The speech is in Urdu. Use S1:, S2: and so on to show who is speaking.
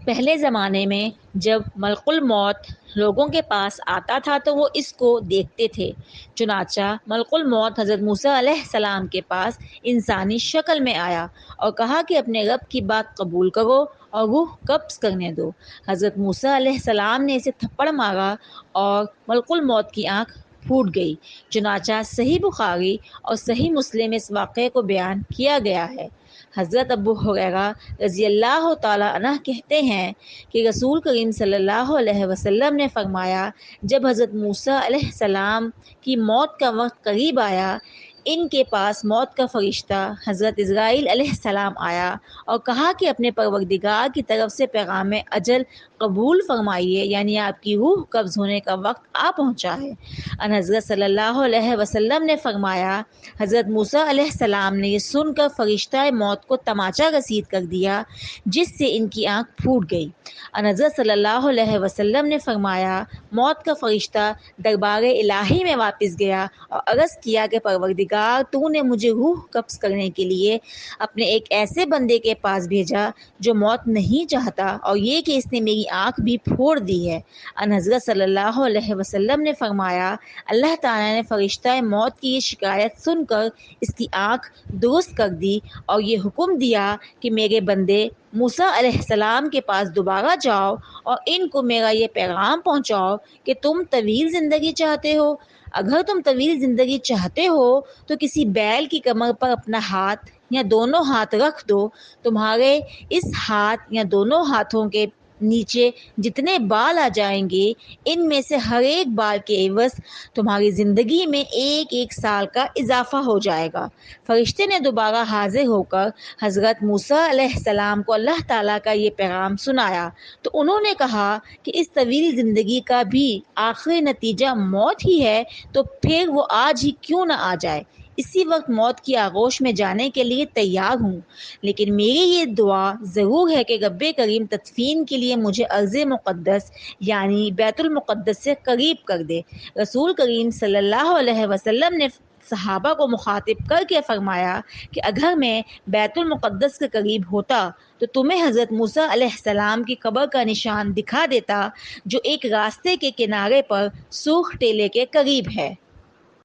S1: پہلے زمانے میں جب ملک الموت لوگوں کے پاس آتا تھا تو وہ اس کو دیکھتے تھے۔ چنانچہ ملک الموت حضرت موسیٰ علیہ السلام کے پاس انسانی شکل میں آیا اور کہا کہ اپنے رب کی بات قبول کرو اور روح قبض کرنے دو۔ حضرت موسیٰ علیہ السلام نے اسے تھپڑ مارا اور ملک الموت کی آنکھ پھوٹ گئی۔ چنانچہ صحیح بخاری اور صحیح مسلم اس واقعے کو بیان کیا گیا ہے۔ حضرت ابو ہریرہ رضی اللہ تعالیٰ عنہ کہتے ہیں کہ رسول کریم صلی اللہ علیہ وسلم نے فرمایا، جب حضرت موسیٰ علیہ السلام کی موت کا وقت قریب آیا، ان کے پاس موت کا فرشتہ حضرت عزرائیل علیہ السلام آیا اور کہا کہ اپنے پروردگار کی طرف سے پیغام اجل قبول فرمائیے، یعنی آپ کی روح قبض ہونے کا وقت آ پہنچا ہے۔ ان حضرت صلی اللہ علیہ وسلم نے فرمایا، حضرت موسیٰ علیہ السلام نے یہ سن کر فرشتہ موت کو تماچا رسید کر دیا جس سے ان کی آنکھ پھوٹ گئی۔ ان حضرت صلی اللہ علیہ وسلم نے فرمایا، موت کا فرشتہ دربار الہی میں واپس گیا اور عرض کیا کہ پروردگار، تو نے مجھے روح قبض کرنے کے لیے اپنے ایک ایسے بندے کے پاس بھیجا جو موت نہیں چاہتا، اور یہ کہ اس نے میری آنکھ بھی پھوڑ دی ہے۔ ان حضرت صلی اللہ علیہ وسلم نے فرمایا، اللہ تعالیٰ نے فرشتہ موت کی یہ شکایت سن کر اس کی آنکھ درست کر دی اور یہ حکم دیا کہ میرے بندے موسیٰ علیہ السلام کے پاس دوبارہ جاؤ اور ان کو میرا یہ پیغام پہنچاؤ کہ تم طویل زندگی چاہتے ہو۔ اگر تم طویل زندگی چاہتے ہو تو کسی بیل کی کمر پر اپنا ہاتھ یا دونوں ہاتھ رکھ دو، تمہارے اس ہاتھ یا دونوں ہاتھوں کے نیچے جتنے بال آ جائیں گے، ان میں سے ہر ایک بال کے عوض تمہاری زندگی میں 1 سال کا اضافہ ہو جائے گا۔ فرشتے نے دوبارہ حاضر ہو کر حضرت موسیٰ علیہ السلام کو اللہ تعالیٰ کا یہ پیغام سنایا تو انہوں نے کہا کہ اس طویل زندگی کا بھی آخری نتیجہ موت ہی ہے، تو پھر وہ آج ہی کیوں نہ آ جائے۔ اسی وقت موت کی آغوش میں جانے کے لیے تیار ہوں، لیکن میری یہ دعا ضرور ہے کہ رب کریم تدفین کے لیے مجھے ارض مقدس یعنی بیت المقدس سے قریب کر دے۔ رسول کریم صلی اللہ علیہ وسلم نے صحابہ کو مخاطب کر کے فرمایا کہ اگر میں بیت المقدس کے قریب ہوتا تو تمہیں حضرت موسیٰ علیہ السلام کی قبر کا نشان دکھا دیتا جو ایک راستے کے کنارے پر سرخ ٹیلے کے قریب ہے۔